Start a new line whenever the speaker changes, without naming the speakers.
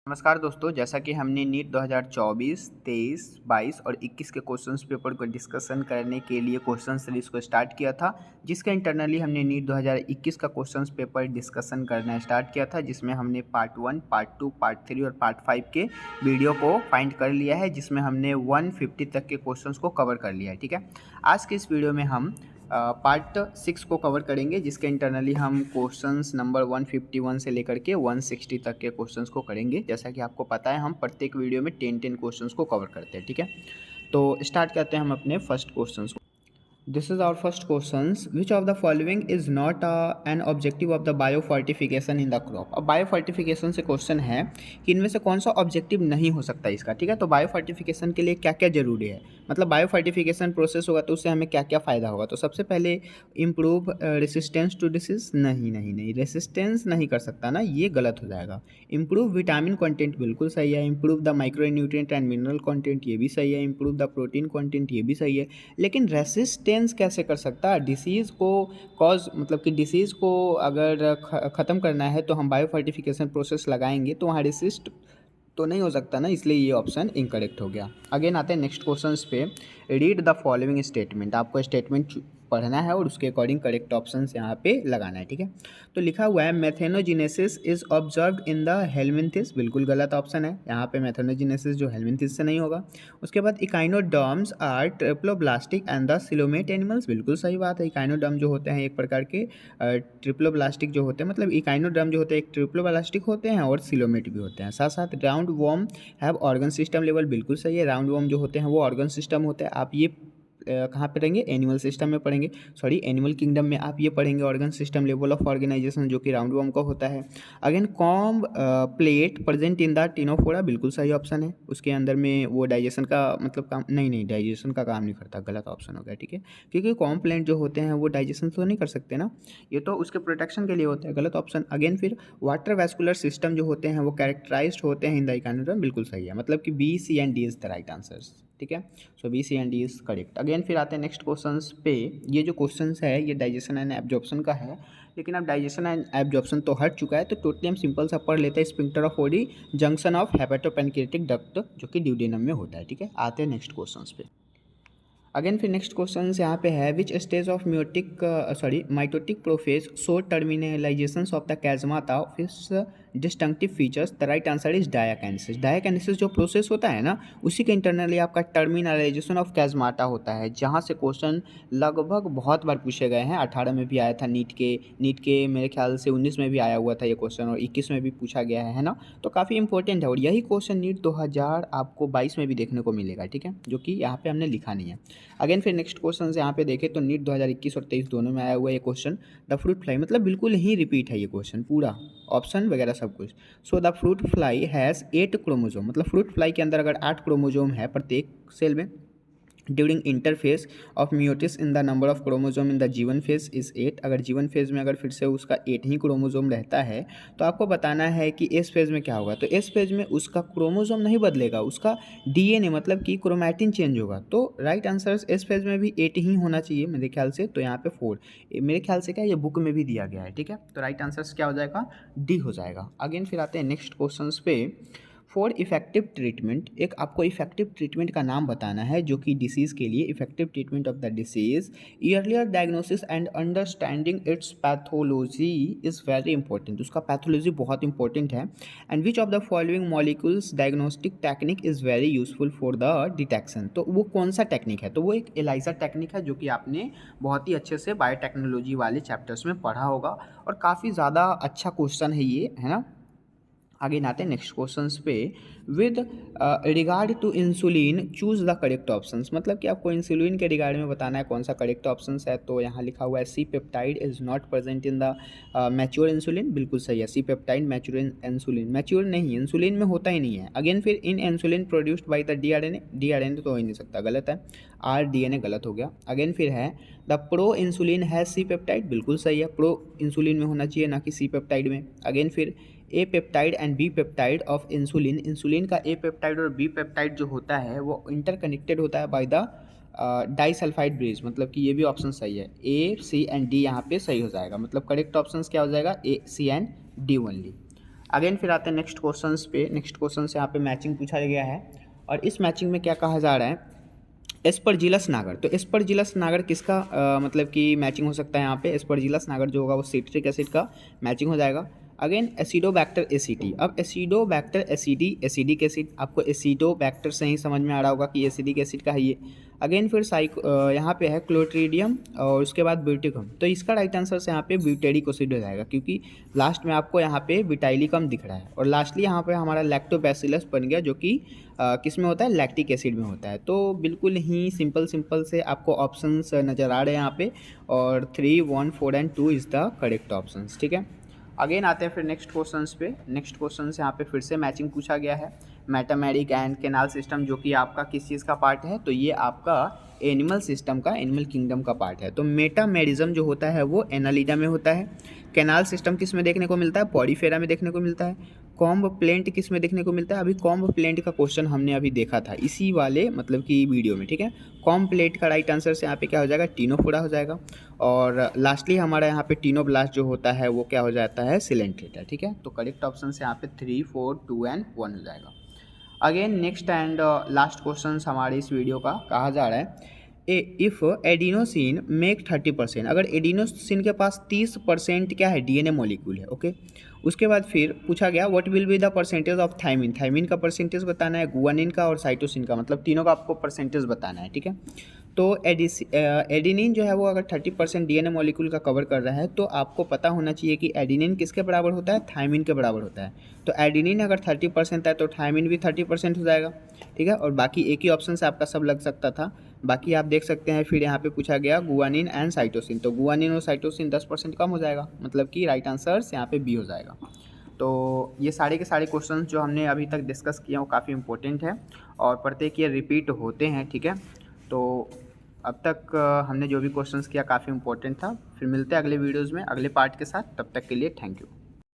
नमस्कार दोस्तों, जैसा कि हमने नीट 2024, 23, 22 और 21 के क्वेश्चंस पेपर को डिस्कशन करने के लिए क्वेश्चन सीरीज को स्टार्ट किया था, जिसका इंटरनली हमने नीट 2021 का क्वेश्चंस पेपर डिस्कशन करना स्टार्ट किया था, जिसमें हमने पार्ट 1, पार्ट 2, पार्ट 3 और पार्ट 5 के वीडियो को फाइंड कर लिया है, जिसमें हमने 150 तक के क्वेश्चंस को कवर कर लिया है। ठीक है, आज के इस वीडियो में हम पार्ट 6 को कवर करेंगे, जिसके इंटरनली हम क्वेश्चंस नंबर 151 से लेकर के 160 तक के क्वेश्चंस को करेंगे। जैसा कि आपको पता है, हम प्रत्येक वीडियो में 10 क्वेश्चंस को कवर करते हैं। ठीक है, तो स्टार्ट करते हैं हम अपने फर्स्ट क्वेश्चंस को। This is our first questions. Which of the following is not an objective of the biofortification in the crop? अब बायोफर्टिफिकेशन से क्वेश्चन है कि इनमें से कौन सा ऑब्जेक्टिव नहीं हो सकता इसका। ठीक है, तो बायोफर्टिफिकेशन के लिए क्या क्या जरूरी है, मतलब बायोफर्टिफिकेशन प्रोसेस होगा तो उससे हमें क्या क्या फ़ायदा होगा। तो सबसे पहले इम्प्रूव रेसिस्टेंस टू डिसीज, नहीं रेसिस्टेंस नहीं कर सकता ना, ये गलत हो जाएगा। इम्प्रूव विटामिन कंटेंट बिल्कुल सही है। Improve the micro nutrient and mineral content, ये भी सही है। इम्प्रूव द प्रोटीन कंटेंट, ये भी सही है। लेकिन रेसिस्टेंस कैसे कर सकता है? डिसीज़ को कॉज, मतलब कि डिसीज़ को अगर ख़त्म करना है तो हम बायोफर्टिफिकेशन प्रोसेस लगाएंगे, तो वहाँ रेसिस्ट तो नहीं हो सकता ना, इसलिए ये ऑप्शन इनकरेक्ट हो गया। अगेन आते हैं नेक्स्ट क्वेश्चन पे। रीड द फॉलोइंग स्टेटमेंट, आपको स्टेटमेंट पढ़ना है और उसके अकॉर्डिंग करेक्ट ऑप्शन यहाँ पे लगाना है। ठीक है, तो लिखा हुआ है methanogenesis is observed in the helminths, बिल्कुल गलत ऑप्शन है। यहाँ पे मेथेनोजेनेसिस जो हेलमिंथिस से नहीं होगा। उसके बाद echinoderms are triploblastic and the coelomate animals, बिल्कुल सही बात है। इकाइनोडर्म जो होते हैं एक प्रकार के ट्रिप्लोब्लास्टिक जो होते हैं, मतलब इकाइनोडर्म जो होते हैं एक ट्रिप्लोब्लास्टिक होते हैं और सिलोमेट भी होते हैं। साथ साथ round warm have organ system level, बिल्कुल सही है। राउंड वॉर्म जो होते हैं वो ऑर्गन सिस्टम होते हैं। आप ये कहाँ पे पढ़ेंगे? एनिमल सिस्टम में पढ़ेंगे, सॉरी एनिमल किंगडम में आप ये पढ़ेंगे organ system level of organisation, जो कि राउंड वॉर्म का होता है। Again comb plate present in the ctenophora, बिल्कुल सही ऑप्शन है। उसके अंदर में वो डाइजेशन का मतलब काम नहीं डाइजेशन का काम नहीं करता, गलत ऑप्शन हो गया। ठीक है, क्योंकि कॉम्ब प्लेट जो होते हैं वो डाइजेशन तो नहीं कर सकते ना, ये तो उसके प्रोटेक्शन के लिए होता है, गलत ऑप्शन। अगेन फिर वाटर वैस्कुलर सिस्टम जो होते हैं वो कैरेक्टराइज्ड होते हैं इन द इकाइनोडर्म, बिल्कुल सही है। मतलब कि B, C and D is the right answers. ठीक है, so B, C and D is correct. Again फिर आते हैं नेक्स्ट क्वेश्चंस पे। ये जो क्वेश्चंस है ये डाइजेशन एंड एब्जॉर्प्शन का है, लेकिन अब डाइजेशन एंड एब्जॉर्प्शन तो हट चुका है, तो टोटली हम सिंपल सा पढ़ लेते हैं। Sphincter of Oddi, junction of hepatopancreatic duct, जो कि ड्यूडेनम में होता है। ठीक है, आते हैं नेक्स्ट क्वेश्चंस पे। अगेन फिर नेक्स्ट क्वेश्चन यहाँ पे है, which stage of mitotic prophase show terminalisation of the chiasmata of its distinctive features. The right answer is diakinesis. Diakinesis जो प्रोसेस होता है ना, उसी के इंटरनली आपका टर्मिनलाइजेशन ऑफ कैजमाटा होता है, जहाँ से क्वेश्चन लगभग बहुत बार पूछे गए हैं। 18 में भी आया था नीट के मेरे ख्याल से 19 में भी आया हुआ था ये क्वेश्चन, और 21 में भी पूछा गया है ना, तो काफ़ी इंपॉर्टेंट है। और यही क्वेश्चन नीट 2000 आपको 22 में भी देखने को मिलेगा। ठीक है, जो कि यहाँ पे हमने लिखा नहीं है। अगेन फिर नेक्स्ट क्वेश्चन यहाँ पे देखें तो नीट 2021 और 23 दोनों में आया हुआ ये क्वेश्चन। द फ्रूट फ्लाई, मतलब बिल्कुल ही रिपीट है ये क्वेश्चन, पूरा ऑप्शन वगैरह सब कुछ। So the fruit fly has 8 chromosome, मतलब फ्रूट फ्लाई के अंदर अगर 8 क्रोमोजोम है प्रत्येक सेल में, during interphase of meiosis in the number of chromosome in the G one phase is 8। अगर जीवन फेज में अगर फिर से उसका 8 ही क्रोमोजोम रहता है, तो आपको बताना है कि एस फेज में क्या होगा। तो एस फेज में उसका क्रोमोजोम नहीं बदलेगा, उसका डीएनए मतलब कि क्रोमैटिन चेंज होगा। तो राइट आंसर एस फेज में भी 8 ही होना चाहिए मेरे ख्याल से, तो यहाँ पे 4 मेरे ख्याल से क्या ये बुक में भी दिया गया है। ठीक है, तो राइट आंसर क्या हो जाएगा? डी हो जाएगा। अगेन फिर आते हैं नेक्स्ट क्वेश्चन पे। फॉर इफेक्टिव ट्रीटमेंट, एक आपको इफेक्टिव ट्रीटमेंट का नाम बताना है जो कि डिसीज़ के लिए effective treatment of the disease, earlier diagnosis and understanding its pathology is very important. उसका पैथोलॉजी बहुत इंपॉर्टेंट है। And which of the following molecules diagnostic technique is very useful for the detection. तो वो कौन सा technique है? तो वो एक एलाइजा टेक्निक है, जो कि आपने बहुत ही अच्छे से बायोटेक्नोलॉजी वाले चैप्टर्स में पढ़ा होगा, और काफ़ी ज़्यादा अच्छा क्वेश्चन है ये, है ना। आगे आते हैं नेक्स्ट क्वेश्चंस पे। With regard to insulin choose the correct options, मतलब कि आपको इंसुलिन के रिगार्ड में बताना है कौन सा करेक्ट ऑप्शंस है। तो यहाँ लिखा हुआ है C peptide is not present in the mature insulin, बिल्कुल सही है। C peptide mature insulin, mature नहीं इंसुलिन में होता ही नहीं है। अगेन फिर in insulin produced by the D R N A तो हो ही नहीं सकता, गलत है। RDNA गलत हो गया। अगेन फिर है द प्रो इंसुलिन है सी पेप्टाइड, बिल्कुल सही है। प्रो इंसुलिन में होना चाहिए, ना कि सी पेप्टाइड में। अगेन फिर A peptide and B peptide of insulin, insulin का ए पेप्टाइड और बी पेप्टाइड जो होता है वो इंटरकनेक्टेड होता है बाय द डाइसल्फाइड ब्रिज, मतलब कि ये भी ऑप्शन सही है। ए, सी एंड डी यहाँ पे सही हो जाएगा, मतलब करेक्ट ऑप्शन क्या हो जाएगा? ए, सी एंड डी ओनली। अगेन फिर आते हैं नेक्स्ट क्वेश्चंस पे। नेक्स्ट क्वेश्चन से यहाँ पे मैचिंग पूछा गया है और इस मैचिंग में क्या कहा जा रहा है, एस्परजिलस नागर। तो एस्परजिलस नागर किसका मतलब कि मैचिंग हो सकता है यहाँ पे, एस्परजिलस नागर जो होगा वो सिट्रिक एसिड का मैचिंग हो जाएगा। Again Acetobacter aceti. अब एसिडोबैक्टर एसिडी, एसिडिक एसिड, आपको एसिडोबैक्टर से ही समझ में आ रहा होगा कि एसिडिक एसिड का है ये। अगेन फिर यहाँ पे है क्लोट्रीडियम और उसके बाद ब्यूटिकम। तो इसका राइट आंसर से यहाँ पे ब्यूटेरिक एसिड हो जाएगा, क्योंकि लास्ट में आपको यहाँ पे ब्यूटाइलिकम दिख रहा है। और लास्टली यहाँ पे हमारा लैक्टोबैसिलस बन गया, जो कि किस में होता है, लैक्टिक एसिड में होता है। तो बिल्कुल ही सिंपल से आपको ऑप्शंस नज़र आ रहे हैं यहाँ पे, और 3, 1, 4 and 2 is the correct options. ठीक है, अगेन आते हैं फिर नेक्स्ट क्वेश्चंस पे। नेक्स्ट क्वेश्चन यहाँ पे फिर से मैचिंग पूछा गया है, मेटामेरिक एंड कैनाल सिस्टम, जो कि आपका किस चीज़ का पार्ट है, तो ये आपका एनिमल सिस्टम का, एनिमल किंगडम का पार्ट है। तो मेटामेरिज्म जो होता है वो एनालिडा में होता है। कैनाल सिस्टम किस में देखने को मिलता है, पॉरीफेरा में देखने को मिलता है। कॉम्ब प्लेंट किस में देखने को मिलता है, अभी कॉम्ब प्लेंट का क्वेश्चन हमने अभी देखा था इसी वाले मतलब कि वीडियो में। ठीक है, कॉम्ब प्लेंट का राइट आंसर से यहाँ पे क्या हो जाएगा, टीनोफोरा हो जाएगा। और लास्टली हमारा यहाँ पे टीनोब्लास्ट जो होता है वो क्या हो जाता है, सिलेंट्रेटा। ठीक है, तो करेक्ट ऑप्शन से यहाँ पे 3, 4, 2 एंड 1 हो जाएगा। Again next and last question हमारे इस वीडियो का कहा जा रहा है, इफ़ एडिनोसिन मेक 30%, अगर एडिनोसिन के पास 30% क्या है, डीएनए मॉलिक्यूल है। ओके, उसके बाद फिर पूछा गया what will be the percentage of thymine, thymine का परसेंटेज बताना है, गुआनिन का और साइटोसिन का, मतलब तीनों का आपको परसेंटेज बताना है। ठीक है, तो एडिनिन जो है वो अगर 30% डीएनए मॉलिक्यूल का कवर कर रहा है, तो आपको पता होना चाहिए कि एडिनिन किसके बराबर होता है, थायमिन के बराबर होता है। तो एडिनिन अगर 30% है तो थायमिन भी 30% हो जाएगा। ठीक है, और बाकी एक ही ऑप्शन से आपका सब लग सकता था। बाकी आप देख सकते हैं फिर यहाँ पे पूछा गया गुआनिन एंड साइटोसिन, तो गुआनिन और साइटोसिन 10% कम हो जाएगा, मतलब कि राइट आंसर यहाँ पे बी हो जाएगा। तो ये सारे के सारे क्वेश्चंस जो हमने अभी तक डिस्कस किए वो काफ़ी इंपॉर्टेंट है और प्रत्येक ये रिपीट होते हैं। ठीक है, तो अब तक हमने जो भी क्वेश्चंस किया काफ़ी इंपॉर्टेंट था। फिर मिलते हैं अगले वीडियोज़ में अगले पार्ट के साथ, तब तक के लिए थैंक यू।